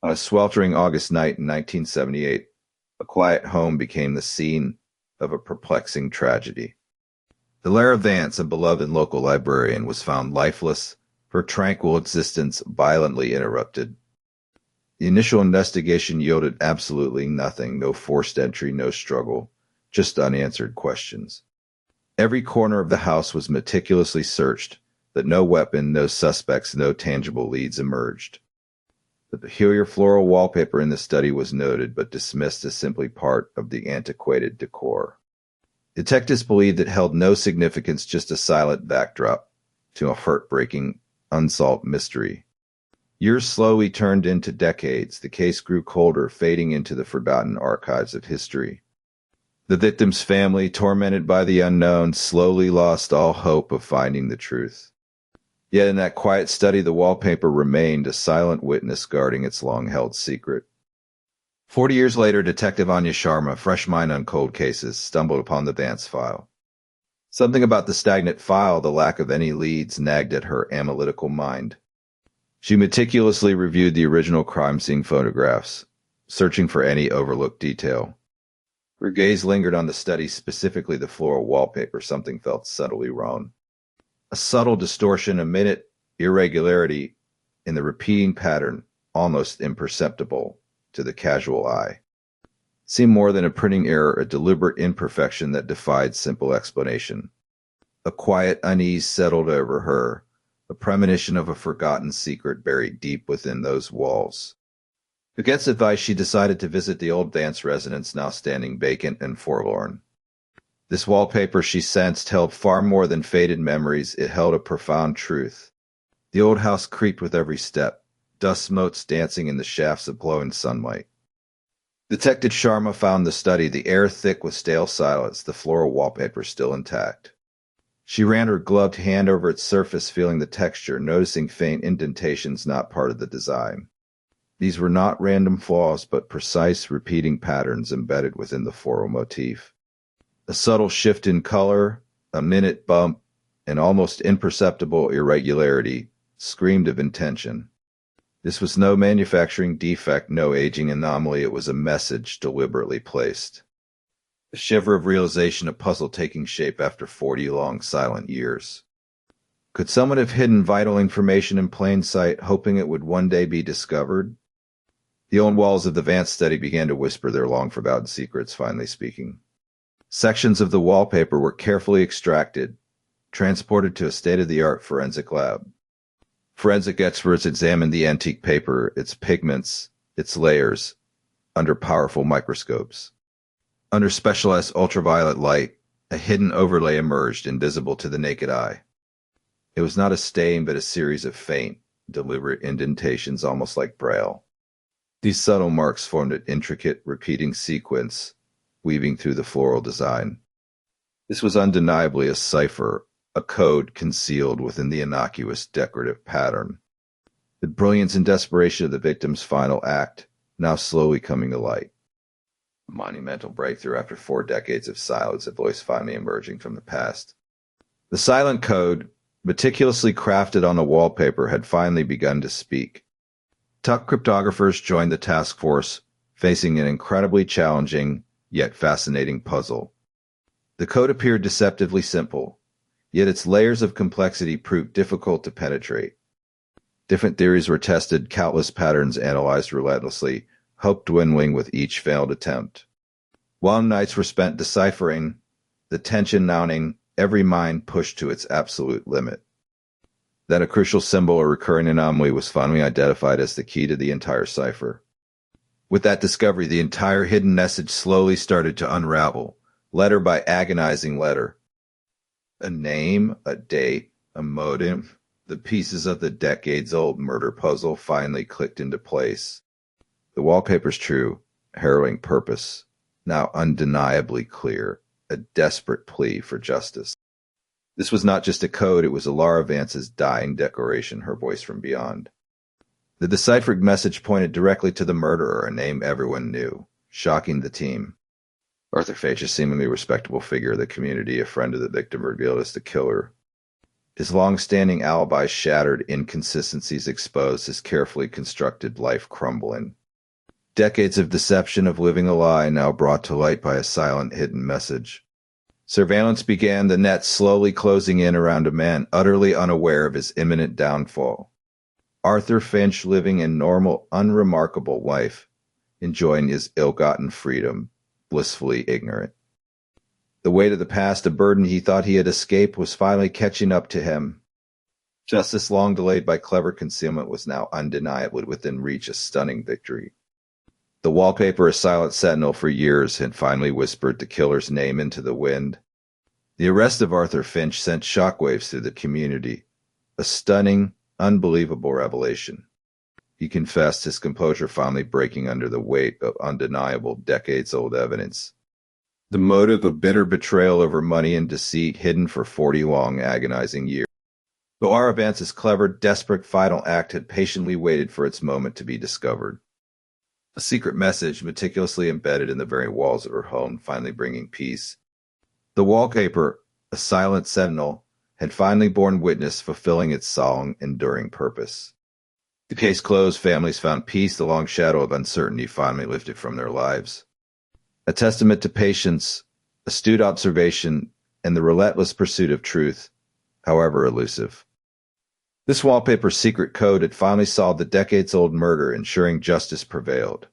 On a sweltering August night in 1978, a quiet home became the scene of a perplexing tragedy. Hilaria Vance, a beloved local librarian, was found lifeless, her tranquil existence violently interrupted. The initial investigation yielded absolutely nothing, no forced entry, no struggle, just unanswered questions. Every corner of the house was meticulously searched, but no weapon, no suspects, no tangible leads emerged. The peculiar floral wallpaper in the study was noted, but dismissed as simply part of the antiquated decor. Detectives believed it held no significance, just a silent backdrop to a heartbreaking, unsolved mystery. Years slowly turned into decades. The case grew colder, fading into the forgotten archives of history. The victim's family, tormented by the unknown, slowly lost all hope of finding the truth. Yet in that quiet study, the wallpaper remained a silent witness guarding its long-held secret. 40 years later, Detective Anya Sharma, fresh mind on cold cases, stumbled upon the Vance file. Something about the stagnant file, the lack of any leads, nagged at her analytical mind. She meticulously reviewed the original crime scene photographs, searching for any overlooked detail. Her gaze lingered on the study, specifically the floral wallpaper. Something felt subtly wrong. A subtle distortion, a minute irregularity in the repeating pattern, almost imperceptible to the casual eye. Seemed more than a printing error, a deliberate imperfection that defied simple explanation. A quiet unease settled over her, a premonition of a forgotten secret buried deep within those walls. Against advice, she decided to visit the old Vance residence, now standing vacant and forlorn. This wallpaper, she sensed, held far more than faded memories. It held a profound truth. The old house creaked with every step, dust motes dancing in the shafts of glowing sunlight. Detective Sharma found the study, the air thick with stale silence, the floral wallpaper still intact. She ran her gloved hand over its surface, feeling the texture, noticing faint indentations not part of the design. These were not random flaws, but precise, repeating patterns embedded within the floral motif. A subtle shift in color, a minute bump, an almost imperceptible irregularity screamed of intention. This was no manufacturing defect, no aging anomaly. It was a message deliberately placed. A shiver of realization, a puzzle taking shape after 40 long silent years. Could someone have hidden vital information in plain sight, hoping it would one day be discovered? The old walls of the Vance study began to whisper their long-forgotten secrets, finally speaking. Sections of the wallpaper were carefully extracted, transported to a state-of-the-art forensic lab. Forensic experts examined the antique paper, its pigments, its layers, under powerful microscopes. Under specialized ultraviolet light, a hidden overlay emerged, invisible to the naked eye. It was not a stain, but a series of faint, deliberate indentations, almost like braille. These subtle marks formed an intricate, repeating sequence, weaving through the floral design. This was undeniably a cipher, a code concealed within the innocuous decorative pattern. The brilliance and desperation of the victim's final act, now slowly coming to light. A monumental breakthrough after 4 decades of silence, a voice finally emerging from the past. The silent code, meticulously crafted on the wallpaper, had finally begun to speak. Top cryptographers joined the task force, facing an incredibly challenging, yet fascinating puzzle. The code appeared deceptively simple, yet its layers of complexity proved difficult to penetrate. Different theories were tested, countless patterns analyzed relentlessly, hope dwindling with each failed attempt. Long nights were spent deciphering, the tension mounting, every mind pushed to its absolute limit. Then a crucial symbol or recurring anomaly was finally identified as the key to the entire cipher. With that discovery, the entire hidden message slowly started to unravel, letter by agonizing letter. A name, a date, a motive, the pieces of the decades-old murder puzzle finally clicked into place. The wallpaper's true, harrowing purpose, now undeniably clear, a desperate plea for justice. This was not just a code, it was Hilaria Vance's dying declaration, her voice from beyond. The deciphered message pointed directly to the murderer, a name everyone knew, shocking the team. Arthur Fage, a seemingly respectable figure of the community, a friend of the victim, revealed as the killer. His long-standing alibi shattered, inconsistencies exposed, his carefully constructed life crumbling. Decades of deception, of living a lie, now brought to light by a silent, hidden message. Surveillance began, the net slowly closing in around a man utterly unaware of his imminent downfall. Arthur Finch, living a normal, unremarkable life, enjoying his ill-gotten freedom, blissfully ignorant. The weight of the past, a burden he thought he had escaped, was finally catching up to him. Justice, long delayed by clever concealment, was now undeniably within reach, a stunning victory. The Wallpaper, a silent sentinel for years, had finally whispered the killer's name into the wind. The arrest of Arthur Finch sent shockwaves through the community, a stunning, unbelievable revelation. He confessed, his composure finally breaking under the weight of undeniable, decades-old evidence. The motive of bitter betrayal over money and deceit, hidden for 40 long, agonizing years. Though Aravance's clever, desperate final act had patiently waited for its moment to be discovered. A secret message meticulously embedded in the very walls of her home, finally bringing peace. The Wallpaper, a silent sentinel, had finally borne witness, fulfilling its solemn, enduring purpose. The case closed, families found peace, the long shadow of uncertainty finally lifted from their lives. A testament to patience, astute observation, and the relentless pursuit of truth, however elusive. This Wallpaper's secret code had finally solved the decades-old murder, ensuring justice prevailed.